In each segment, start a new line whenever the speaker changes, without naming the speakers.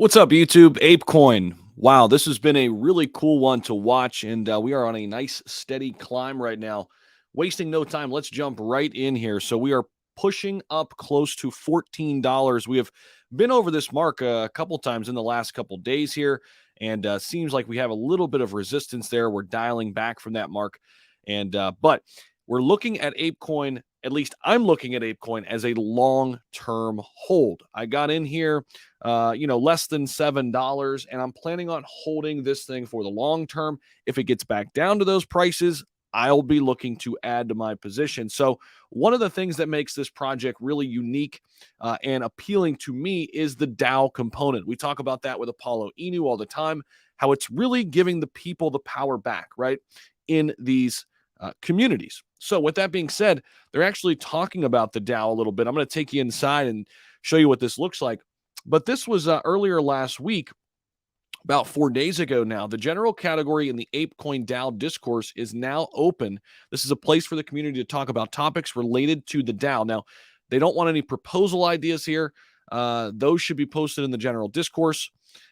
What's up, YouTube? Apecoin. Wow, this has been a really cool one to watch, and we are on a nice, steady climb right now. Wasting no time, let's jump right in here. So we are pushing up close to $14. We have been over this mark a couple times in the last couple days here, and seems like we have a little bit of resistance there. We're dialing back from that mark, and but we're looking at Apecoin. At least I'm looking at Apecoin as a long-term hold. I got in here less than $7. And I'm planning on holding this thing for the long term. If it gets back down to those prices, I'll be looking to add to my position. So, one of the things that makes this project really unique and appealing to me is the DAO component. We talk about that with Apollo Inu all the time, how it's really giving the people the power back, right, in these communities. So, with that being said, they're actually talking about the DAO a little bit. I'm going to take you inside and show you what this looks like. But this was earlier last week, about 4 days ago now. The general category in the Apecoin DAO discourse is now open. This is a place for the community to talk about topics related to the DAO. Now, they don't want any proposal ideas here. Those should be posted in the general discourse.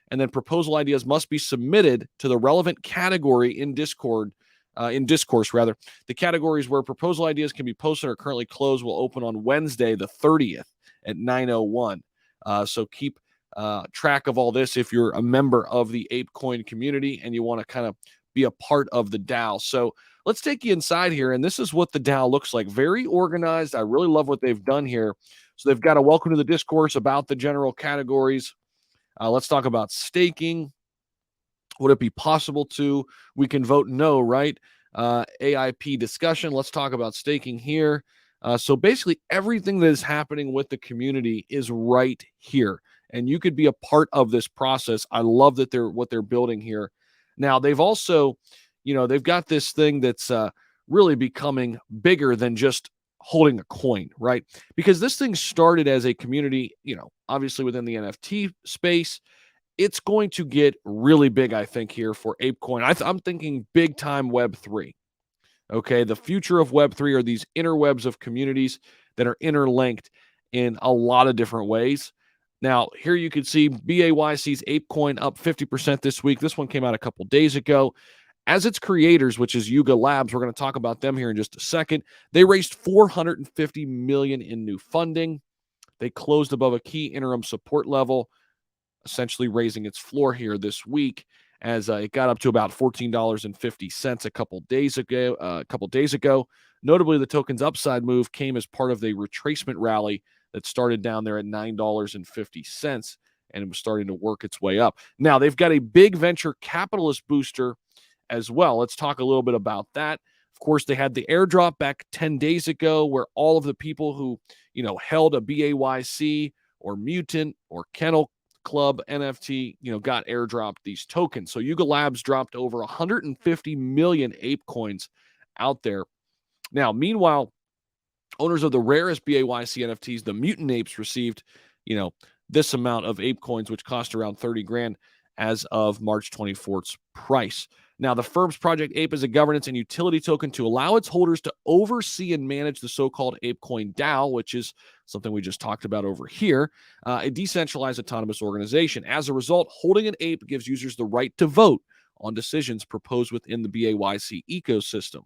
And then proposal ideas must be submitted to the relevant category in Discord. In discourse, rather. The categories where proposal ideas can be posted are currently closed will open on Wednesday, the 30th at 9:01. So keep track of all this if you're a member of the Apecoin community and you want to kind of be a part of the DAO. So let's take you inside here. And this is what the DAO looks like. Very organized. I really love what they've done here. So they've got a welcome to the discourse about the general categories. Let's talk about staking. Would it be possible to? We can vote no, right? AIP discussion. Let's talk about staking here. So basically, everything that is happening with the community is right here, and you could be a part of this process. I love that what they're building here. Now they've also, they've got this thing that's really becoming bigger than just holding a coin, right? Because this thing started as a community, obviously within the NFT space. It's going to get really big, I think, here for Apecoin. I'm thinking big time Web3. Okay, the future of Web3 are these interwebs of communities that are interlinked in a lot of different ways. Now, here you can see BAYC's Apecoin up 50% this week. This one came out a couple days ago. As its creators, which is Yugo Labs, we're going to talk about them here in just a second. They raised $450 million in new funding. They closed above a key interim support level, essentially raising its floor here this week as it got up to about $14.50 a couple days ago. Notably, the token's upside move came as part of the retracement rally that started down there at $9.50, and it was starting to work its way up. Now, they've got a big venture capitalist booster as well. Let's talk a little bit about that. Of course, they had the airdrop back 10 days ago where all of the people who, held a BAYC or Mutant or Kennel Club NFT, got airdropped these tokens. So Yugo Labs dropped over 150 million Apecoins out there. Now, meanwhile, owners of the rarest BAYC NFTs, the Mutant Apes, received, this amount of Apecoins, which cost around 30 grand as of March 24th's price. Now, the firm's Project Ape is a governance and utility token to allow its holders to oversee and manage the so-called Apecoin DAO, which is something we just talked about over here, a decentralized autonomous organization. As a result, holding an ape gives users the right to vote on decisions proposed within the BAYC ecosystem.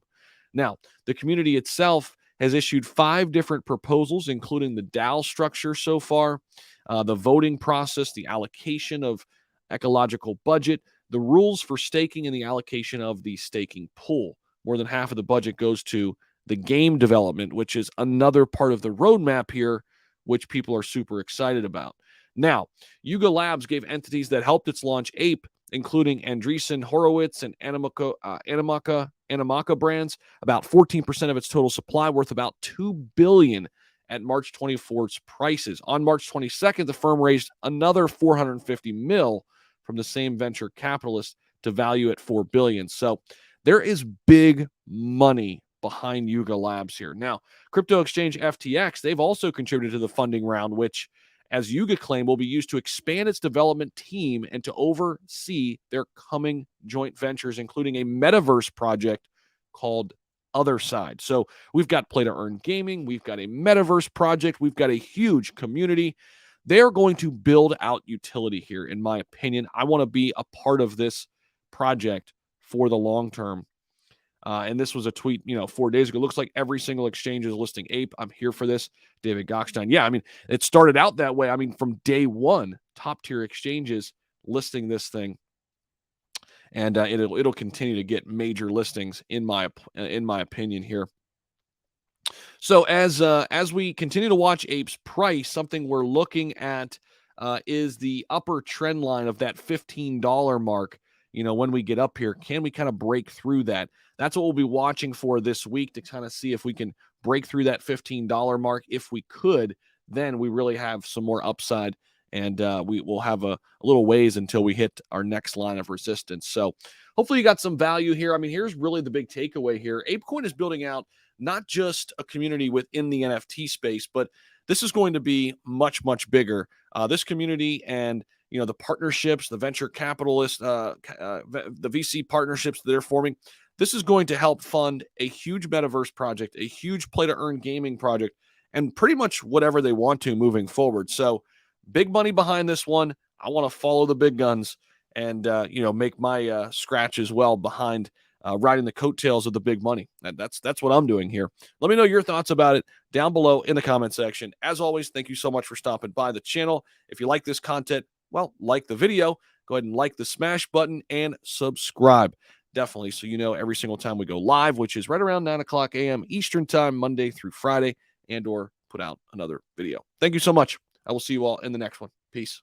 Now, the community itself has issued 5 different proposals, including the DAO structure so far, the voting process, the allocation of ecological budget, the rules for staking, and the allocation of the staking pool. More than half of the budget goes to the game development, which is another part of the roadmap here, which people are super excited about. Now, Yugo Labs gave entities that helped its launch Ape, including Andreessen Horowitz and Animaka brands, about 14% of its total supply, worth about $2 billion at March 24th's prices. On March 22nd, the firm raised another $450 million from the same venture capitalist to value at $4 billion. So there is big money behind Yuga Labs here. Now, crypto exchange FTX, they've also contributed to the funding round, which, as Yuga claim, will be used to expand its development team and to oversee their coming joint ventures, including a metaverse project called Other Side. So we've got play to earn gaming, we've got a metaverse project, we've got a huge community. They're going to build out utility here, in my opinion. I want to be a part of this project for the long term. And this was a tweet, 4 days ago. Looks like every single exchange is listing Ape. I'm here for this. David Gockstein. Yeah, I mean, it started out that way. I mean, from day one, top tier exchanges listing this thing, and it'll continue to get major listings in my opinion here. So as we continue to watch Ape's price, something we're looking at is the upper trend line of that $15 mark. When we get up here, can we kind of break through that? That's what we'll be watching for this week to kind of see if we can break through that $15 mark. If we could, then we really have some more upside, and we will have a little ways until we hit our next line of resistance. So hopefully you got some value here. I mean, here's really the big takeaway here. Apecoin is building out not just a community within the NFT space, but this is going to be much, much bigger. This community and the partnerships, the venture capitalists, the VC partnerships that they're forming, this is going to help fund a huge metaverse project, a huge play to earn gaming project, and pretty much whatever they want to moving forward. So big money behind this one. I want to follow the big guns and make my scratch as well behind riding the coattails of the big money. That's what I'm doing here. Let me know your thoughts about it down below in the comment section. As always, thank you so much for stopping by the channel. If you like this content, well, like the video, go ahead and like the smash button and subscribe. Definitely, so you know every single time we go live, which is right around 9 o'clock a.m. Eastern time, Monday through Friday, and or put out another video. Thank you so much. I will see you all in the next one. Peace.